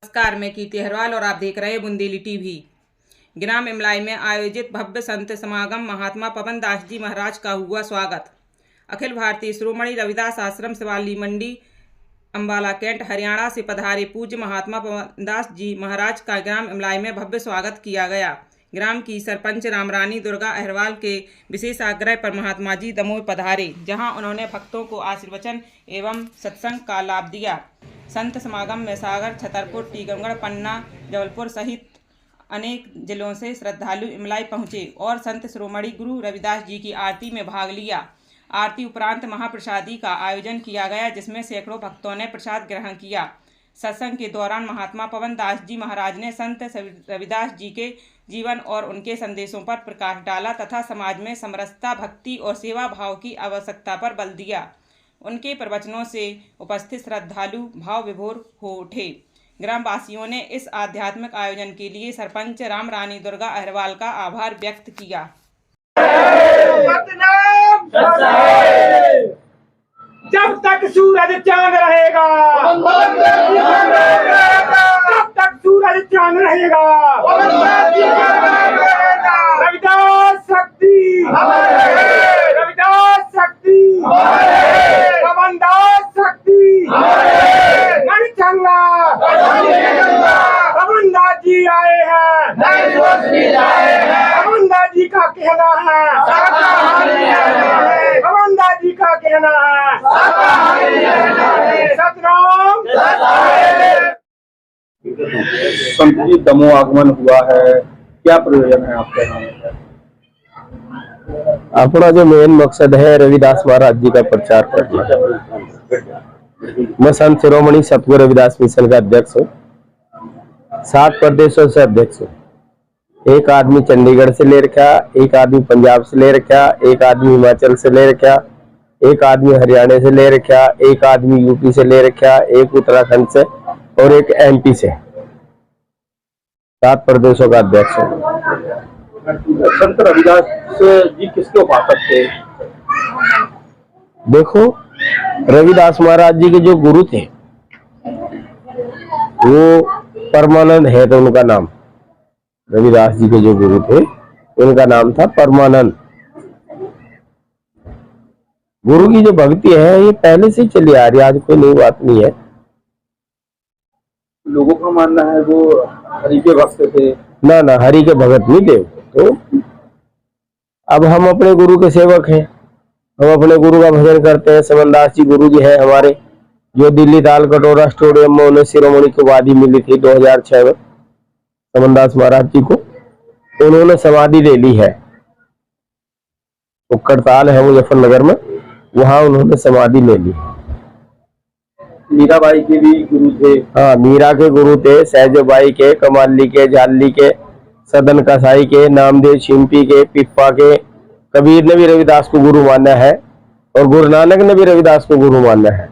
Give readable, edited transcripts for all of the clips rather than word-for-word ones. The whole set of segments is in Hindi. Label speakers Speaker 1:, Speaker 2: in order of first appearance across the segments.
Speaker 1: नमस्कार, मैं कीर्ति अहरवाल और आप देख रहे हैं बुंदेली टीवी। ग्राम इमलाई में आयोजित भव्य संत समागम महात्मा पवन दास जी महाराज का हुआ स्वागत। अखिल भारतीय शिरोमणि रविदास आश्रम शिवाली मंडी अंबाला कैंट हरियाणा से पधारे पूज्य महात्मा पवन दास जी महाराज का ग्राम इमलाई में भव्य स्वागत किया गया। ग्राम की सरपंच रामरानी दुर्गा अहरवाल के विशेष आग्रह पर महात्मा जी दमोह पधारे, जहां उन्होंने भक्तों को आशीर्वचन एवं सत्संग का लाभ दिया। संत समागम में सागर, छतरपुर, टीकमगढ़, पन्ना, जबलपुर सहित अनेक जिलों से श्रद्धालु इमलाई पहुंचे और संत शिरोमणि गुरु रविदास जी की आरती में भाग लिया। आरती उपरांत महाप्रसादी का आयोजन किया गया, जिसमें सैकड़ों भक्तों ने प्रसाद ग्रहण किया। सत्संग के दौरान महात्मा पवन दास जी महाराज ने संत रविदास जी के जीवन और उनके संदेशों पर प्रकाश डाला तथा समाज में समरसता, भक्ति और सेवा भाव की आवश्यकता पर बल दिया। उनके प्रवचनों से उपस्थित श्रद्धालु भाव विभोर हो उठे। ग्रामवासियों ने इस आध्यात्मिक आयोजन के लिए सरपंच रामरानी दुर्गा अहरवाल का आभार व्यक्त किया।
Speaker 2: जब तक सूरज चांद रहेगा, जब तक सूरज चांद रहेगा, रविदास शक्ति, रविदास शक्ति, पवन दास शक्ति, मणिचंगा, पवन दास जी आए हैं, पवन दास जी का कहना है, पवन दास जी का कहना है, सतनाम।
Speaker 3: संत जी दमोह आगमन हुआ है, क्या प्रयोजन है आपके यहाँ?
Speaker 4: अपना जो मेन मकसद है रविदास महाराज जी का प्रचार करना। मैं संत शिरोमणि सतगुरु रविदास मिशन का अध्यक्ष हूँ। 7 प्रदेशों से अध्यक्ष हूँ। एक आदमी चंडीगढ़ से ले रखा, एक आदमी पंजाब से ले रखा, एक आदमी हिमाचल से ले रखा, एक आदमी हरियाणा से ले रखा, एक आदमी यूपी से ले रखा, एक उत्तराखंड से और एक एमपी से। 7 प्रदेशों का अध्यक्ष हूँ।
Speaker 3: संत रविदास जी किसके उपासक थे?
Speaker 4: देखो, रविदास महाराज जी के जो गुरु थे वो परमानंद है, तो उनका नाम रविदास जी के जो गुरु थे उनका नाम था परमानंद। गुरु की जो भक्ति है ये पहले से चली आ रही है, आज कोई नई बात नहीं है।
Speaker 3: लोगों का मानना है वो हरि के भक्त थे।
Speaker 4: ना, हरि के भगत नहीं थे। तो अब हम अपने गुरु के सेवक हैं, हम अपने गुरु का भजन करते हैं। समनदास जी गुरु जी है हमारे, जो दिल्ली दाल कटोरा स्टेडियम में उन्हें शिरोमणि की उपाधि मिली थी 2006 में। समनदास महाराज जी को उन्होंने समाधि ले ली है। उक्कड़ताल है मुजफ्फरनगर में, वहां उन्होंने समाधि ले ली।
Speaker 3: मीराबाई के भी गुरु थे।
Speaker 4: हाँ, मीरा के गुरु थे, सहजोबाई के, कमाली के, झाली के, सदन कसाई के, नामदेव शिंपी के, पिप्पा के। कबीर ने भी रविदास को गुरु माना है और गुरु नानक ने भी रविदास को गुरु माना है।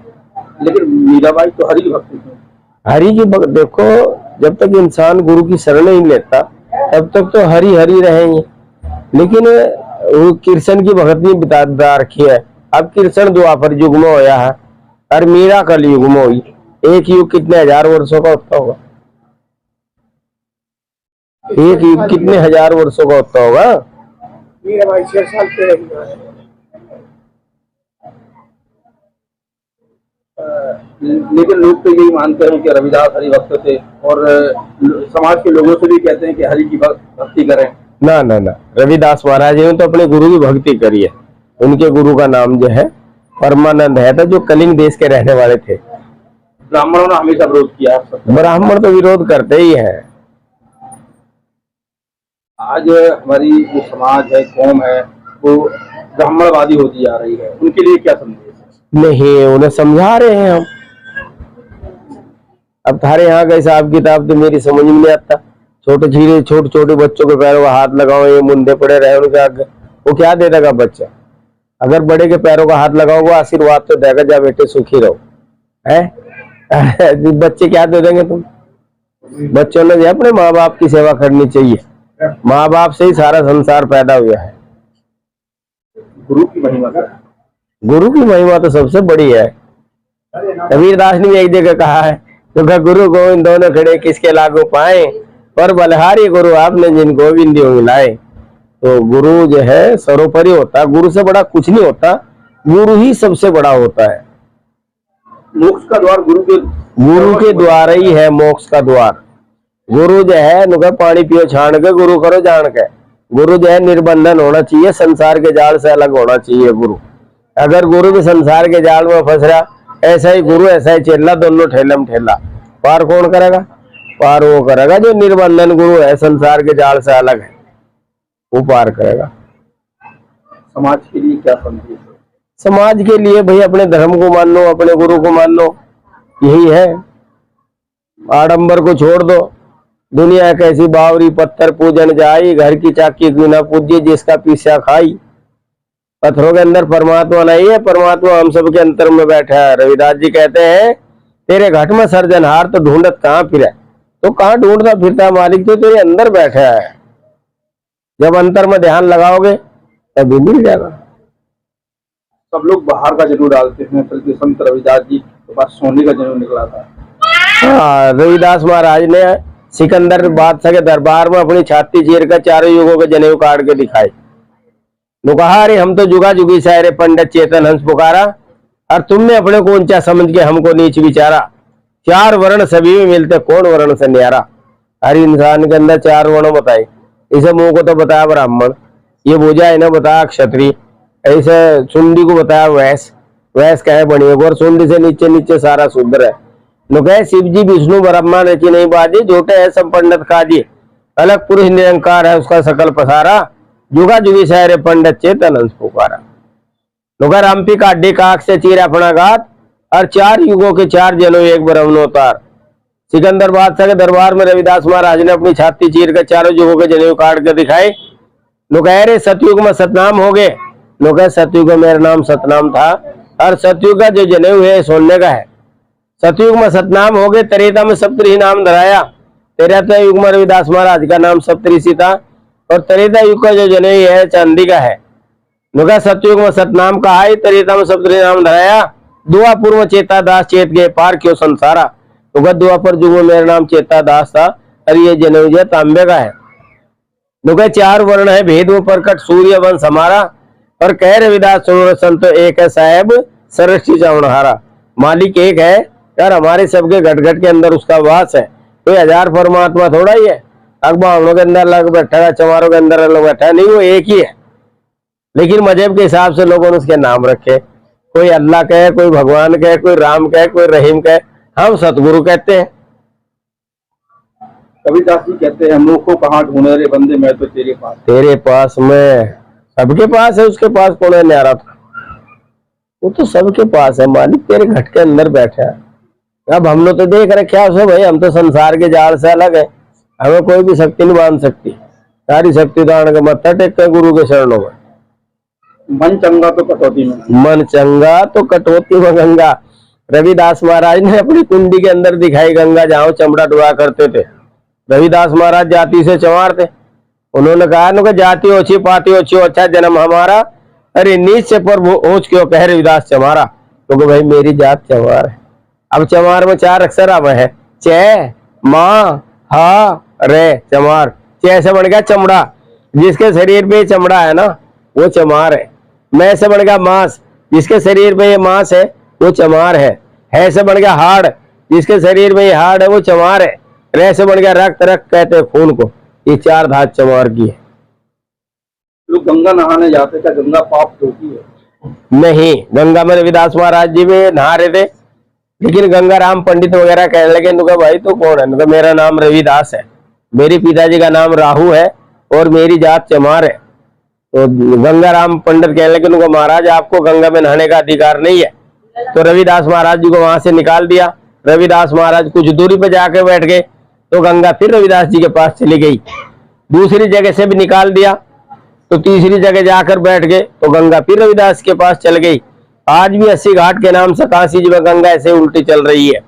Speaker 3: लेकिन मीराबाई तो हरि भक्त थे।
Speaker 4: हरि की भक्त, देखो, जब तक इंसान गुरु की शरण नहीं लेता तब तक तो हरि हरि रहेंगे। लेकिन वो कृष्ण की भगत नहीं बिता रखी है। अब कृष्ण द्वापर युग में होया है और मीरा कल युग में हुई। एक युग कितने हजार वर्षों का होता होगा? एक युग कितने हजार वर्षों का होता होगा?
Speaker 2: मीराबाई 6 साल के रही।
Speaker 3: लेकिन लोग तो यही मानते हैं कि रविदास हरि भक्त थे और समाज के लोगों से भी कहते हैं कि हरि की भक्ति करें।
Speaker 4: ना, रविदास महाराज ने तो अपने गुरु की भक्ति करी है। उनके गुरु का नाम जो है परमानंद है, तो जो कलिंग देश के रहने वाले थे।
Speaker 3: ब्राह्मणों ने हमेशा विरोध किया।
Speaker 4: ब्राह्मण तो विरोध करते ही है।
Speaker 3: आज हमारी जो समाज है, कौम है, वो ब्राह्मणवादी होती जा रही है। उनके लिए क्या संदेश है?
Speaker 4: नहीं, उन्हें समझा रहे हैं हम। अब थारे यहाँ का हिसाब किताब तो मेरी समझ में नहीं आता। छोटे छोटे बच्चों के पैरों का हाथ लगाओ, ये मुंडे पड़े रहे उनके आगे, वो क्या दे देगा बच्चा? अगर बड़े के पैरों का हाथ लगाओगे आशीर्वाद तो देगा, जा बेटे सुखी रहो, है? बच्चे क्या दे देंगे तुम? बच्चों ने अपने माँ बाप की सेवा करनी चाहिए। माँ बाप से ही सारा संसार पैदा हुआ है।
Speaker 3: गुरु की महिमा
Speaker 4: गुरु की महिमा तो सबसे बड़ी है। कबीरदास ने भी एक जगह कहा है तो गुरु गोविंद दोनों खड़े किसके लागू पाए, पर बलहारी गुरु आपने जिन गोविंद मिलाए। तो गुरु जो है सर्वोपरि होता है, गुरु से बड़ा कुछ नहीं होता, गुरु ही सबसे बड़ा होता है।
Speaker 3: मोक्ष का द्वार गुरु के
Speaker 4: द्वार ही है, मोक्ष का द्वार। गुरु जो है नुका पानी पियो छाण के, गुरु करो जान के। गुरु जो है निर्बंधन होना चाहिए, संसार के जाल से अलग होना चाहिए गुरु। अगर गुरु भी संसार के जाल में फंस रहा, ऐसा ही गुरु ऐसा ही चेला, दोनों ठेलम ठेला। पार कौन करेगा? पार वो करेगा जो निर्बंधन गुरु है, संसार के जाल से अलग है, वो पार करेगा।
Speaker 3: समाज के लिए क्या संदेश है?
Speaker 4: समाज के लिए भाई अपने धर्म को मान लो, अपने गुरु को मान लो, यही है। आडंबर को छोड़ दो, दुनिया कैसी बावरी पत्थर पूजन जाई, घर की चाकी क्यों ना पूजिए जिसका पीछा खाई। पत्थरों के अंदर परमात्मा नहीं है, परमात्मा हम सब के अंतर में बैठा है। रविदास जी कहते हैं तेरे घट में सर्जनहार तो ढूंढत कहाँ फिरे, तो कहाँ ढूंढता फिरता मालिक, तो तेरे अंदर बैठा है। जब अंतर में ध्यान लगाओगे तभी मिल जाएगा।
Speaker 3: सब लोग बाहर का जरूर डालते हैं, बल्कि संत रविदास जी के पास सोने का जरूर निकला था।
Speaker 4: हाँ, रविदास महाराज ने सिकंदर बादशाह के दरबार में अपनी छाती चीर कर चारों युगों के जनेऊ काट के दिखाए। नो कहा अरे हम तो जुगा जुगी सारे पंडित चेतन हंस पुकारा, और तुमने अपने को ऊंचा समझ के हमको नीच विचारा। चार वर्ण सभी में मिलते कौन वर्ण से न्यारा। हर इंसान के अंदर चार वर्ण बताए, इसे मुंह को तो बताया ब्राह्मण, ये भुजा इन्हें बताया क्षत्रिय, ऐसे सुंडी को बताया वैश्य, वैश्य कहे बनिए, और सुंडी से नीचे नीचे सारा शूद्र है। नो कहे शिव जी विष्णु ब्रह्मा रची नहीं बाजी, झूठे है सब पंडित काजी, अलग पुरुष निरंकार है उसका सकल पसारा, जुगा जुगी सारे पंडित चेतन हंस पुकारा। नुकर हम्पी का अड्डी काक से चीर अपना घात, और चार युगों के चार जनों एक ब्रह्मोतार। सिकंदर बादशाह के दरबार में रविदास महाराज ने अपनी छाती चीर कर चारों युगों के जनेऊ काट कर दिखाए। नुकह सतयुग में सतनाम हो गए, नुकह सतयुग में मेरा नाम सतनाम था, और सतयुग का जो जनेऊ है सोने का है। सतयुग में सतनाम हो गए, त्रेता में सप्तऋषि नाम धराया। त्रेता युग में रविदास महाराज का नाम सप्तऋषि था, और त्रेता युग का जो जनेऊ है चांदी का है। नुका सतयुग में सतनाम कहा है, त्रेता में सप्तऋषि नाम धराया। दुआपुर में चेता दास चेत गए पार क्यों संसारा। नुका दुआपुर युग में मेरा नाम चेता दास था, और ये जनेऊ जो तांबे का है। नुका चार वर्ण है भेद में प्रकट सूर्य वंश हमारा, और कह रविदास सुनो संत एक है साहेब सरस्वती चावनहारा। मालिक एक है यार, हमारे सबके घट घट के अंदर उसका वास है। कोई हजार परमात्मा थोड़ा ही है, अखबारों के अंदर अलग बैठा है, चमारों के अंदर अलग बैठा है, नहीं, वो एक ही है। लेकिन मजहब के हिसाब से लोगों ने उसके नाम रखे, कोई अल्लाह कहे, कोई भगवान कहे, कोई राम कहे, कोई रहीम कहे, हम सतगुरु कहते हैं।
Speaker 3: कबीरदास जी कहते हैं मुँह को कहाँ ढूंढे रे बंदे, मैं तो तेरे पास में। सबके पास है, उसके पास कौन है न्यारा था, वो तो सबके पास है। मालिक तेरे घट के अंदर बैठा है। अब हम लोग तो देख रखे उसे भाई, हम तो संसार के जाल से अलग है, हमें कोई भी शक्ति नहीं बांध सकती। सारी शक्ति दान का मत्था टेक कर गुरु के शरणों में। मन चंगा तो कटौती में,
Speaker 4: मन चंगा तो कटौती में गंगा। रविदास महाराज ने अपनी कुंडी के अंदर दिखाई गंगा, जहाँ चमड़ा डुआ करते थे। रविदास महाराज जाति से चमार थे, उन्होंने कहा न जाति ओछी पाती ओछी, अच्छा जन्म हमारा, अरे नीच से पर ओछ क्यों कह रविदास चमारा। तो भाई मेरी जात चमार है। अब चमार में चार अक्षर अब है, चे माँ हा रे, चमार। चे से बन गया चमड़ा, जिसके शरीर पे चमड़ा है ना वो चमार है। मैं से बन गया मांस, जिसके शरीर पे ये मांस है वो चमार है से बन गया हाड़, जिसके शरीर में ये हाड़ है वो चमार है। रे से बन गया रक्त, रक्त कहते हैं खून को। ये चार धात चमार की है।
Speaker 3: लोग गंगा नहाने जाते, क्या गंगा पाप धोती है?
Speaker 4: नहीं, गंगा में रविदास महाराज जी भी नहा रहे थे, लेकिन गंगा राम पंडित वगैरह कहने लगे, नुका भाई तो कौन है? नुका मेरा नाम रविदास है, मेरे पिताजी का नाम राहु है, और मेरी जात चमार है। तो गंगा राम पंडित कहने लगे, नुका महाराज आपको गंगा में नहाने का अधिकार नहीं है। तो रविदास महाराज जी को वहां से निकाल दिया। रविदास महाराज कुछ दूरी पे जाके बैठ गए, तो गंगा फिर रविदास जी के पास चली गई। दूसरी जगह से भी निकाल दिया, तो तीसरी जगह जाकर बैठ गए, तो गंगा फिर रविदास के पास चल गई। आज भी 80 घाट के नाम से काशी जी में गंगा ऐसे उल्टी चल रही है।